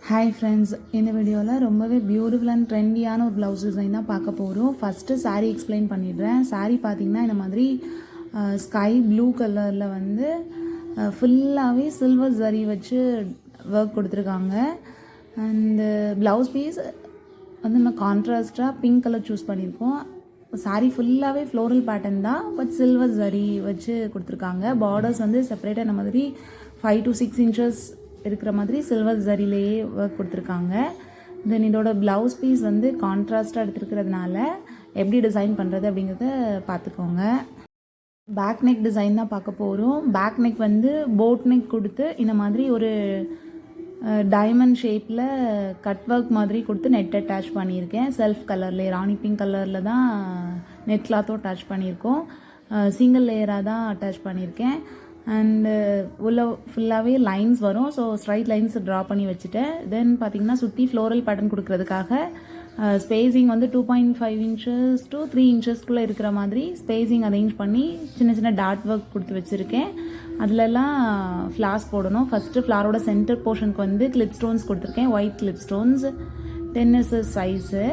Hi friends, இந்த வீடியோவில் ரொம்பவே பியூட்டிஃபுல் அண்ட் ட்ரெண்டியான ஒரு ப்ளவுஸ் டிசைன் தான் பார்க்க போகிறோம். ஃபஸ்ட்டு சாரீ எக்ஸ்பிளைன் பண்ணிடுறேன். சாரீ பார்த்திங்கன்னா இந்த மாதிரி ஸ்கை ப்ளூ கலரில் வந்து ஃபுல்லாகவே சில்வர் ஜரி வச்சு ஒர்க் கொடுத்துருக்காங்க. அண்டு ப்ளவுஸ் பீஸ் வந்து நம்ம கான்ட்ராஸ்டாக பிங்க் கலர் சூஸ் பண்ணியிருக்கோம். சாரீ ஃபுல்லாகவே ஃப்ளோரல் பேட்டர்ன் தான், பட் சில்வர் ஜரி வச்சு கொடுத்துருக்காங்க. பார்டர்ஸ் வந்து செப்பரேட்டாக இந்த மாதிரி 5 to 6 inches இருக்கிற மாதிரி சில்வர் ஜரிலேயே ஒர்க் கொடுத்துருக்காங்க. தென் இதோட ப்ளவுஸ் பீஸ் வந்து கான்ட்ராஸ்டாக எடுத்துருக்கிறதுனால எப்படி டிசைன் பண்ணுறது அப்படிங்கிறத பார்த்துக்கோங்க. பேக் நெக் டிசைன் தான் பார்க்க போகிறோம். பேக் நெக் வந்து போட் நெக் கொடுத்து இந்த மாதிரி ஒரு டைமண்ட் ஷேப்பில் கட் ஒர்க் மாதிரி கொடுத்து நெட் அட்டாச் பண்ணியிருக்கேன். செல்ஃப் கலரில் ராணி பிங்க் கலரில் தான் நெட் கிளாத்தும் அட்டாச் பண்ணியிருக்கோம். சிங்கிள் லேயராக தான் அட்டாச் பண்ணியிருக்கேன். அண்டு உள்ள ஃபுல்லாகவே லைன்ஸ் வரும். ஸோ ஸ்ட்ரைட் லைன்ஸ் ட்ரா பண்ணி வச்சுட்டேன். தென் பார்த்திங்கன்னா சுற்றி ஃப்ளோரல் பேட்டர்ன் கொடுக்கறதுக்காக ஸ்பேஸிங் வந்து 2.5 inches to 3 inchesக்குள்ளே இருக்கிற மாதிரி ஸ்பேஸிங் அரேஞ்ச் பண்ணி சின்ன சின்ன டாட் ஒர்க் கொடுத்து வச்சுருக்கேன். அதிலெல்லாம் ஃப்ளார்ஸ் போடணும். ஃபஸ்ட்டு ஃப்ளாரோட சென்டர் போர்ஷனுக்கு வந்து கிளிப் ஸ்டோன்ஸ் கொடுத்துருக்கேன். White clip stones 10 inches size.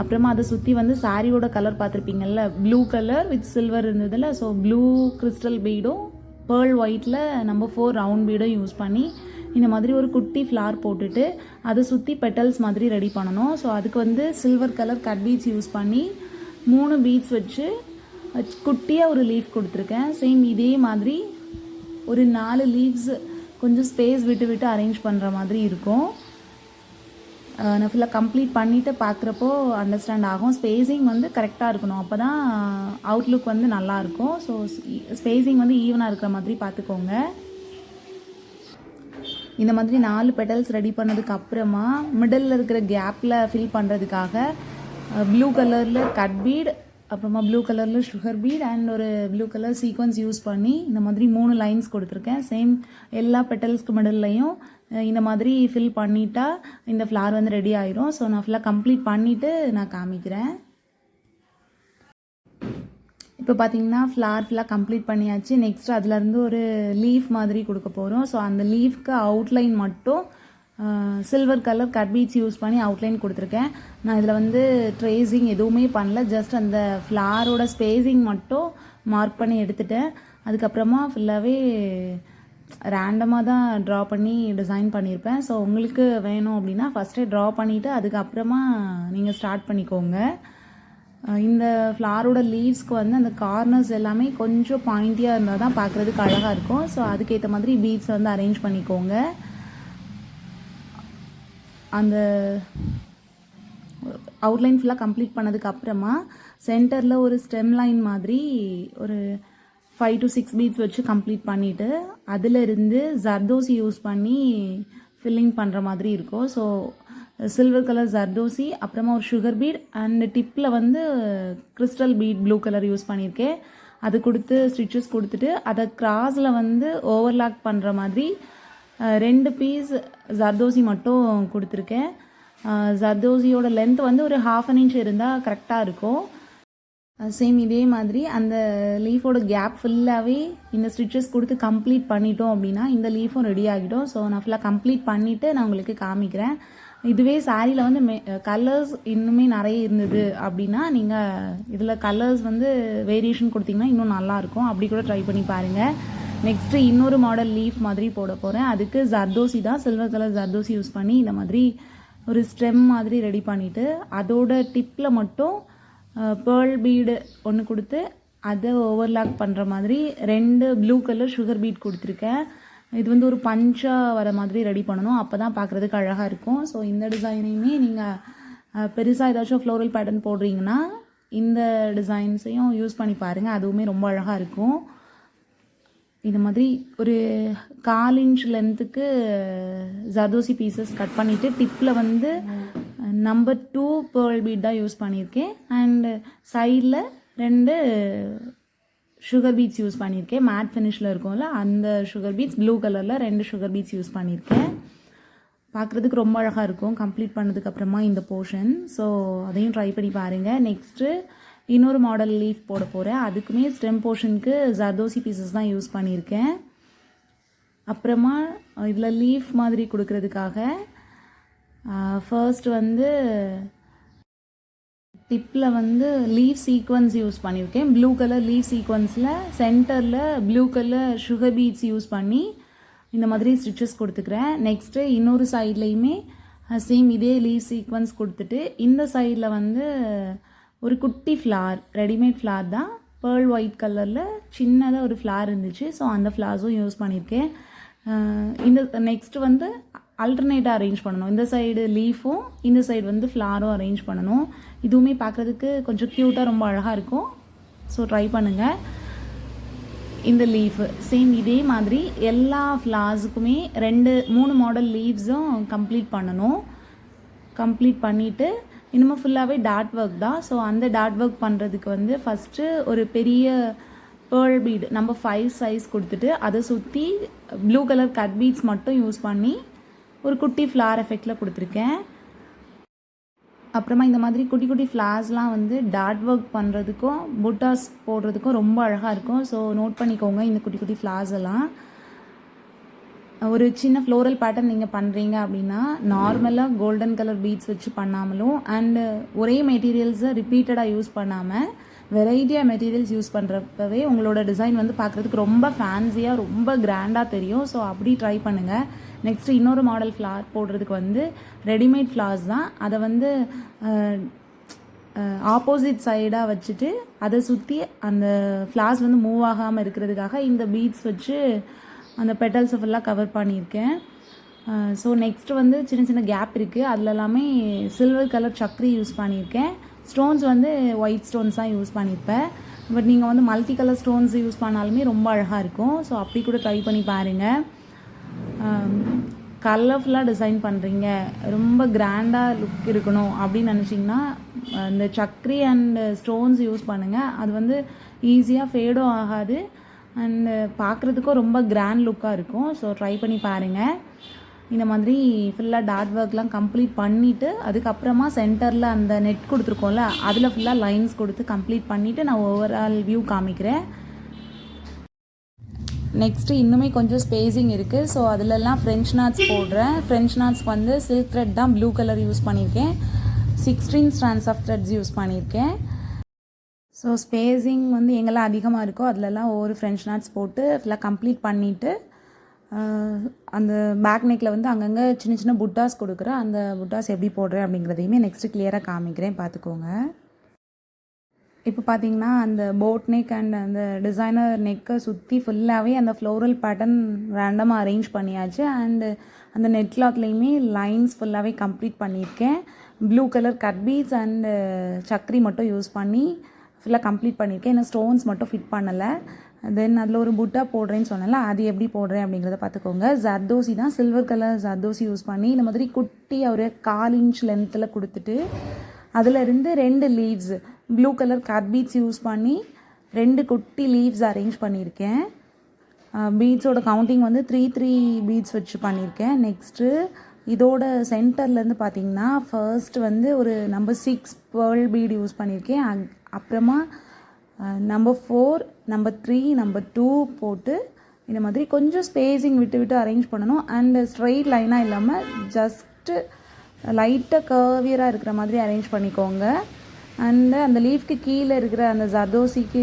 அப்புறமா அதை சுற்றி வந்து சாரியோட கலர் பார்த்துருப்பீங்கள்ல, ப்ளூ கலர் வித் சில்வர் இருந்ததில்ல. ஸோ ப்ளூ கிறிஸ்டல் பீடும் பேர்ல் ஒயிட்டில் நம்பர் 4 ரவுண்ட் பீடும் யூஸ் பண்ணி இந்த மாதிரி ஒரு குட்டி ஃப்ளார் போட்டுட்டு அதை சுற்றி பெட்டல்ஸ் மாதிரி ரெடி பண்ணணும். ஸோ அதுக்கு வந்து silver colour cut beads use பண்ணி 3 பீட்ஸ் வச்சு குட்டியாக ஒரு லீஃப் கொடுத்துருக்கேன். சேம் இதே மாதிரி ஒரு 4 லீவ்ஸ் கொஞ்சம் ஸ்பேஸ் விட்டு விட்டு அரேஞ்ச் பண்ணுற மாதிரி இருக்கும். நான் ஃபுல்லாக கம்ப்ளீட் பண்ணிவிட்டு பார்க்குறப்போ அண்டர்ஸ்டாண்ட் ஆகும். ஸ்பேஸிங் வந்து கரெக்டாக இருக்கணும், அப்போ தான் அவுட்லுக் வந்து நல்லாயிருக்கும். ஸோ ஸ்பேஸிங் வந்து ஈவனாக இருக்கிற மாதிரி பார்த்துக்கோங்க. இந்த மாதிரி 4 பெட்டல்ஸ் ரெடி பண்ணதுக்கு அப்புறமா மிடில் இருக்கிற கேப்பில் ஃபில் பண்ணுறதுக்காக ப்ளூ கலரில் கட் பீட், அப்புறமா ப்ளூ கலரில் சுகர் பீட் அண்ட் ஒரு ப்ளூ கலர் சீக்வன்ஸ் யூஸ் பண்ணி இந்த மாதிரி 3 லைன்ஸ் கொடுத்துருக்கேன். சேம் எல்லா பெட்டல்ஸ்க்கு மிடில்லையும் இந்த மாதிரி ஃபில் பண்ணிட்டா இந்த ஃப்ளார் வந்து ரெடி ஆயிரும். ஸோ நான் ஃபுல்லாக கம்ப்ளீட் பண்ணிவிட்டு நான் காமிக்கிறேன். இப்போ பார்த்தீங்கன்னா ஃப்ளார் ஃபுல்லாக கம்ப்ளீட் பண்ணியாச்சு. நெக்ஸ்ட் அதுலேருந்து ஒரு லீஃப் மாதிரி கொடுக்க போகிறோம். ஸோ அந்த லீஃப்க்கு அவுட்லைன் மட்டும் silver colour cut beads use பண்ணி அவுட்லைன் கொடுத்துருக்கேன். நான் இதில் வந்து ட்ரேசிங் எதுவுமே பண்ணல, ஜஸ்ட் அந்த ஃப்ளாரோட ஸ்பேஸிங் மட்டும் மார்க் பண்ணி எடுத்துட்டேன். அதுக்கப்புறமா ஃபுல்லாகவே ரேண்டமாக தான் ட்ரா பண்ணி டிசைன் பண்ணியிருப்பேன். ஸோ உங்களுக்கு வேணும் அப்படின்னா ஃபஸ்ட்டே ட்ரா பண்ணிவிட்டு அதுக்கப்புறமா நீங்கள் ஸ்டார்ட் பண்ணிக்கோங்க. இந்த ஃப்ளாரோட லீவ்ஸ்க்கு வந்து அந்த கார்னர்ஸ் எல்லாமே கொஞ்சம் பாயிண்டியாக இருந்தால் தான் பார்க்குறதுக்கு அழகாக இருக்கும். ஸோ அதுக்கேற்ற மாதிரி பீட்ஸ் வந்து அரேஞ்ச் பண்ணிக்கோங்க. அந்த அவுட்லைன் ஃபுல்லாக கம்ப்ளீட் பண்ணதுக்கு அப்புறமா சென்டரில் ஒரு ஸ்டெம் லைன் மாதிரி ஒரு 5 to 6 பீட்ஸ் வச்சு கம்ப்ளீட் பண்ணிவிட்டு அதிலிருந்து ஜர்தோசி யூஸ் பண்ணி ஃபில்லிங் பண்ணுற மாதிரி இருக்கும். ஸோ சில்வர் கலர் ஜர்தோசி, அப்புறமா ஒரு சுகர் பீட் அண்ட் டிப்பில் வந்து crystal bead blue colour use பண்ணியிருக்கேன். அது கொடுத்து ஸ்டிச்சஸ் கொடுத்துட்டு அதை கிராஸில் வந்து ஓவர்லாக் பண்ணுற மாதிரி 2 பீஸ் ஜர்தோசி மட்டும் கொடுத்துருக்கேன். ஜர்தோசியோட லென்த் வந்து ஒரு 1/2 inch இருந்தால் கரெக்டாக இருக்கும். சேம் இதே மாதிரி அந்த லீஃபோட கேப் ஃபுல்லாகவே இந்த ஸ்டிச்சஸ் கொடுத்து கம்ப்ளீட் பண்ணிட்டோம் அப்படின்னா இந்த லீஃபும் ரெடி ஆகிடும். ஸோ நான் ஃபுல்லாக கம்ப்ளீட் பண்ணிவிட்டு நான் உங்களுக்கு காமிக்கிறேன். இதுவே சாரியில் வந்து கலர்ஸ் இன்னுமே நிறைய இருந்தது அப்படின்னா நீங்கள் இதில் கலர்ஸ் வந்து வேரியேஷன் கொடுத்தீங்கன்னா இன்னும் நல்லாயிருக்கும். அப்படி கூட ட்ரை பண்ணி பாருங்கள். நெக்ஸ்ட்டு இன்னொரு மாடல் லீஃப் மாதிரி போட போகிறேன். அதுக்கு ஜர்தோசி தான், சில்வர் கலர் ஜர்தோசி யூஸ் பண்ணி இந்த மாதிரி ஒரு ஸ்டெம் மாதிரி ரெடி பண்ணிவிட்டு அதோட டிப்பில் மட்டும் பேர்ல் பீடு ஒன்று கொடுத்து அதை ஓவர்லாக் பண்ணுற மாதிரி 2 ப்ளூ கலர் சுகர் பீட் கொடுத்துருக்கேன். இது வந்து ஒரு பஞ்சாக வர மாதிரி ரெடி பண்ணணும், அப்போ தான் பார்க்குறதுக்கு அழகாக இருக்கும். ஸோ இந்த டிசைனையுமே நீங்கள் பெருசாக ஏதாச்சும் ஃப்ளோரல் பேட்டர்ன் போடுறீங்கன்னா இந்த டிசைன்ஸையும் யூஸ் பண்ணி பாருங்கள், அதுவுமே ரொம்ப அழகாக இருக்கும். இந்த மாதிரி ஒரு 1/4 inch லென்த்துக்கு ஜர்தோசி பீசஸ் கட் பண்ணிவிட்டு டிப்பில் வந்து நம்பர் 2 பேர்ல் பீட் தான் யூஸ் பண்ணியிருக்கேன். அண்டு சைடில் 2 சுகர் பீட்ஸ் யூஸ் பண்ணியிருக்கேன். மேட் ஃபினிஷில் இருக்கும்ல அந்த சுகர் பீட்ஸ் ப்ளூ கலரில் 2 சுகர் பீட்ஸ் யூஸ் பண்ணியிருக்கேன். பார்க்குறதுக்கு ரொம்ப அழகாக இருக்கும் கம்ப்ளீட் பண்ணதுக்கப்புறமா இந்த போர்ஷன். ஸோ அதையும் ட்ரை பண்ணி பாருங்கள். நெக்ஸ்ட்டு இன்னொரு மாடல் லீஃப் போட போகிறேன். அதுக்குமே ஸ்டெம் போர்ஷனுக்கு ஜர்தோசி பீசஸ் தான் யூஸ் பண்ணியிருக்கேன். அப்புறமா இதில் லீஃப் மாதிரி கொடுக்கறதுக்காக ஃபர்ஸ்ட் வந்து டிப்பில் வந்து லீவ் சீக்வன்ஸ் யூஸ் பண்ணியிருக்கேன். ப்ளூ கலர் லீவ் சீக்வன்ஸில் சென்டரில் blue colour sugar beads use பண்ணி இந்த மாதிரி ஸ்டிச்சஸ் கொடுத்துக்கிறேன். நெக்ஸ்ட்டு இன்னொரு சைட்லேயுமே சேம் இதே லீவ் சீக்வன்ஸ் கொடுத்துட்டு இந்த சைடில் வந்து ஒரு குட்டி ஃப்ளார், ரெடிமேட் ஃப்ளார் தான், பேர்ல் ஒயிட் கலரில் சின்னதாக ஒரு ஃப்ளார் இருந்துச்சு. ஸோ அந்த ஃப்ளார்ஸும் யூஸ் பண்ணியிருக்கேன். இந்த நெக்ஸ்ட்டு வந்து அல்டர்னேட்டாக அரேஞ்ச் பண்ணணும். இந்த சைடு லீஃபும் இந்த சைடு வந்து ஃப்ளாரும் அரேஞ்ச் பண்ணணும். இதுவுமே பார்க்குறதுக்கு கொஞ்சம் க்யூட்டாக ரொம்ப அழகாக இருக்கும். ஸோ ட்ரை பண்ணுங்கள். இந்த லீஃபு சேம் இதே மாதிரி எல்லா ஃப்ளார்ஸுக்குமே 2-3 மாடல் லீவ்ஸும் கம்ப்ளீட் பண்ணணும். கம்ப்ளீட் பண்ணிவிட்டு இன்னமும் ஃபுல்லாகவே டாட் ஒர்க் தான். ஸோ அந்த டாட் ஒர்க் பண்ணுறதுக்கு வந்து ஃபஸ்ட்டு ஒரு பெரிய பேர்ல் பீடு நம்ம 5 சைஸ் கொடுத்துட்டு அதை சுற்றி ப்ளூ கலர் கட் பீட்ஸ் மட்டும் யூஸ் பண்ணி ஒரு குட்டி ஃப்ளார் எஃபெக்டில் கொடுத்துருக்கேன். அப்புறமா இந்த மாதிரி குட்டி குட்டி ஃப்ளார்ஸ்லாம் வந்து டாட் ஒர்க் பண்ணுறதுக்கும் புட்டாஸ் போடுறதுக்கும் ரொம்ப அழகாக இருக்கும். ஸோ நோட் பண்ணிக்கோங்க இந்த குட்டி குட்டி ஃப்ளார்ஸ் எல்லாம். ஒரு சின்ன ஃப்ளோரல் பேட்டர்ன் நீங்கள் பண்ணுறீங்க அப்படின்னா நார்மலாக கோல்டன் கலர் பீட்ஸ் வச்சு பண்ணாமலும் அண்டு ஒரே மெட்டீரியல்ஸை ரிப்பீட்டடாக யூஸ் பண்ணாமல் வெரைட்டியாக மெட்டீரியல்ஸ் யூஸ் பண்ணுறப்பவே உங்களோட டிசைன் வந்து பார்க்குறதுக்கு ரொம்ப ஃபேன்சியாக ரொம்ப கிராண்டாக தெரியும். ஸோ அப்படி ட்ரை பண்ணுங்கள். நெக்ஸ்ட்டு இன்னொரு மாடல் ஃப்ளார் போடுறதுக்கு வந்து ரெடிமேட் ஃப்ளார்ஸ் தான். அதை வந்து ஆப்போசிட் சைடாக வச்சுட்டு அதை சுற்றி அந்த ஃப்ளார்ஸ் வந்து மூவ் ஆகாமல் இருக்கிறதுக்காக இந்த பீட்ஸ் வச்சு அந்த பெட்டல்ஸை ஃபுல்லாக கவர் பண்ணியிருக்கேன். ஸோ நெக்ஸ்ட்டு வந்து சின்ன சின்ன கேப் இருக்குது. அதில் எல்லாமே சில்வர் கலர் சக்ரி யூஸ் பண்ணியிருக்கேன். ஸ்டோன்ஸ் வந்து ஒயிட் ஸ்டோன்ஸ் தான் யூஸ் பண்ணியிருப்பேன். பட் நீங்கள் வந்து மல்டி கலர் ஸ்டோன்ஸ் யூஸ் பண்ணாலுமே ரொம்ப அழகாக இருக்கும். ஸோ அப்படி கூட ட்ரை பண்ணி பாருங்கள். கலர்ஃபுல்லாக டிசைன் பண்ணுறீங்க, ரொம்ப கிராண்டாக லுக் இருக்கணும் அப்படின்னு நினச்சிங்கன்னா இந்த சக்ரி அண்ட் ஸ்டோன்ஸ் யூஸ் பண்ணுங்கள். அது வந்து ஈஸியாக ஃபேடும் ஆகாது அண்டு பார்க்குறதுக்கும் ரொம்ப கிராண்ட் லுக்காக இருக்கும். ஸோ ட்ரை பண்ணி பாருங்கள். இந்த மாதிரி ஃபுல்லாக டாட் ஒர்க்லாம் கம்ப்ளீட் பண்ணிவிட்டு அதுக்கப்புறமா சென்டரில் அந்த நெட் கொடுத்துருக்கோம்ல அதில் ஃபுல்லாக லைன்ஸ் கொடுத்து கம்ப்ளீட் பண்ணிவிட்டு நான் ஓவரால் வியூ காமிக்கிறேன். நெக்ஸ்ட்டு இன்னுமே கொஞ்சம் ஸ்பேஸிங் இருக்குது. ஸோ அதிலெல்லாம் ஃப்ரெஞ்ச் நாட்ஸ் போடுறேன். ஃப்ரெஞ்ச் நாட்ஸ்க்கு வந்து சில்க் த்ரெட் தான் ப்ளூ கலர் யூஸ் பண்ணியிருக்கேன். 16 ஸ்ட்ராண்ட்ஸ் ஆஃப் த்ரெட்ஸ் யூஸ் பண்ணியிருக்கேன். ஸோ ஸ்பேஸிங் வந்து எங்கெல்லாம் அதிகமாக இருக்கோ அதிலெல்லாம் ஒவ்வொரு ஃப்ரெஞ்ச் நாட்ஸ் போட்டு ஃபுல்லாக கம்ப்ளீட் பண்ணிவிட்டு அந்த பேக் நெக்கில் வந்து அங்கங்கே சின்ன சின்ன புட்டாஸ் கொடுக்குறேன். அந்த புட்டாஸ் எப்படி போடுறேன் அப்படிங்கிறதையுமே நெக்ஸ்ட்டு கிளியராக காமிக்கிறேன், பார்த்துக்கோங்க. இப்போ பார்த்தீங்கன்னா அந்த போட் நெக் அண்ட் அந்த டிசைனர் நெக்கை சுற்றி ஃபுல்லாகவே அந்த ஃப்ளோரல் பேட்டர்ன் ரேண்டமாக அரேஞ்ச் பண்ணியாச்சு. அண்டு அந்த நெட் கிளாத்லேயுமே லைன்ஸ் ஃபுல்லாகவே கம்ப்ளீட் பண்ணியிருக்கேன். Blue colour cut beads and சக்ரி மட்டும் யூஸ் பண்ணி ஃபுல்லாக கம்ப்ளீட் பண்ணியிருக்கேன். ஏன்னா ஸ்டோன்ஸ் மட்டும் ஃபிட் பண்ணலை. தென் அதில் ஒரு புட்டா போடுறேன்னு சொன்னல, அது எப்படி போடுறேன் அப்படிங்கிறத பார்த்துக்கோங்க. ஜர்தோசி தான், சில்வர் கலர் ஜர்தோசி யூஸ் பண்ணி இந்த மாதிரி குட்டி ஒரு 1/4 இன்ச் லென்த்தில் கொடுத்துட்டு அதிலிருந்து 2 leaves blue colour cut beads use பண்ணி 2 குட்டி லீவ்ஸ் அரேஞ்ச் பண்ணியிருக்கேன். பீட்ஸோட கவுண்டிங் வந்து 3 பீட்ஸ் வச்சு பண்ணியிருக்கேன். நெக்ஸ்ட்டு இதோட சென்டர்லேருந்து பார்த்தீங்கன்னா ஃபர்ஸ்ட் வந்து ஒரு நம்பர் 6 பேர்ல் பீட் யூஸ் பண்ணியிருக்கேன். அப்புறமா நம்பர் 4, நம்பர் 3, நம்பர் 2 போட்டு இந்த மாதிரி கொஞ்சம் ஸ்பேஸிங் விட்டு விட்டு அரேஞ்ச் பண்ணணும். அண்ட் ஸ்ட்ரெயிட் லைனாக இல்லாமல் ஜஸ்ட்டு லைட்டாக கர்வியராக இருக்கிற மாதிரி அரேஞ்ச் பண்ணிக்கோங்க. அண்டு அந்த லீஃப்க்கு கீழே இருக்கிற அந்த ஜர்தோசிக்கு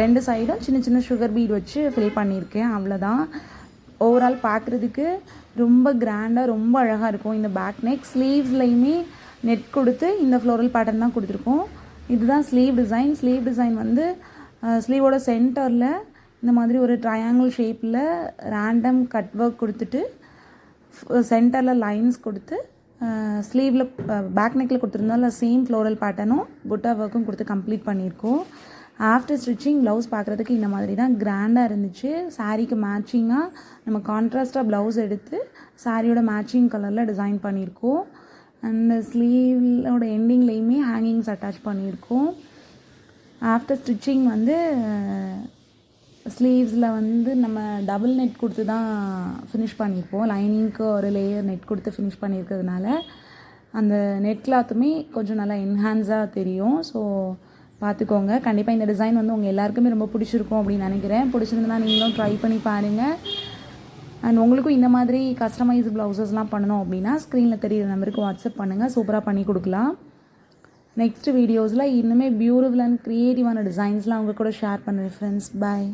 2 சைடும் சின்ன சின்ன சுகர் பீட் வச்சு ஃபில் பண்ணியிருக்கேன். அவ்வளோதான். ஓவரால் பார்க்குறதுக்கு ரொம்ப கிராண்டாக ரொம்ப அழகாக இருக்கும். இந்த பேக் நெக் ஸ்லீவ்ஸ்லையுமே நெட் கொடுத்து இந்த ஃப்ளோரல் பேட்டர்ன் தான் கொடுத்துருக்கோம். இதுதான் ஸ்லீவ் டிசைன். ஸ்லீவ் டிசைன் வந்து ஸ்லீவோட சென்டரில் இந்த மாதிரி ஒரு ட்ரையாங்கிள் ஷேப்பில் ரேண்டம் கட் ஒர்க் கொடுத்துட்டு சென்டரில் லைன்ஸ் கொடுத்து ஸ்லீவில் பேக் நெக்கில் கொடுத்துருந்தால சேம் ஃப்ளோரல் பேட்டர்னும் புட்டா ஒர்க்கும் கொடுத்து கம்ப்ளீட் பண்ணியிருக்கோம். ஆஃப்டர் ஸ்டிச்சிங் ப்ளவுஸ் பார்க்குறதுக்கு இந்த மாதிரி தான் கிராண்டாக இருந்துச்சு. சாரீக்கு மேட்சிங்காக நம்ம கான்ட்ராஸ்ட்டாக ப்ளவுஸ் எடுத்து சாரியோட மேட்சிங் கலரில் டிசைன் பண்ணியிருக்கோம். அண்ட் ஸ்லீவோட எண்டிங்லேயுமே ஹேங்கிங்ஸ் அட்டாச் பண்ணியிருக்கோம். ஆஃப்டர் ஸ்டிச்சிங் வந்து ஸ்லீவ்ஸில் வந்து நம்ம டபுள் நெட் கொடுத்து தான் ஃபினிஷ் பண்ணியிருப்போம். லைனிங்க்கு ஒரு லேயர் நெட் கொடுத்து ஃபினிஷ் பண்ணியிருக்கிறதுனால அந்த நெட் கிளாத்துமே கொஞ்சம் நல்லா என்ஹான்ஸாக தெரியும். ஸோ பார்த்துக்கோங்க. கண்டிப்பாக இந்த டிசைன் வந்து உங்கள் எல்லாருக்குமே ரொம்ப பிடிச்சிருக்கும் அப்படின்னு நினைக்கிறேன். பிடிச்சிருந்தனா நீங்களும் ட்ரை பண்ணி பாருங்கள். அண்ட் உங்களுக்கும் இந்த மாதிரி கஸ்டமைஸ் ப்ளவுசஸ்லாம் பண்ணணும் அப்படின்னா ஸ்க்ரீனில் தெரியுற நம்பருக்கு வாட்ஸ்அப் பண்ணுங்கள், சூப்பராக பண்ணி கொடுக்கலாம். நெக்ஸ்ட் வீடியோஸில் இன்னுமே பியூட்டிஃபுல் அண்ட் க்ரியேட்டிவான டிசைன்ஸ்லாம் அவங்க கூட ஷேர் பண்ணுறேன் ஃப்ரெண்ட்ஸ். பாய்.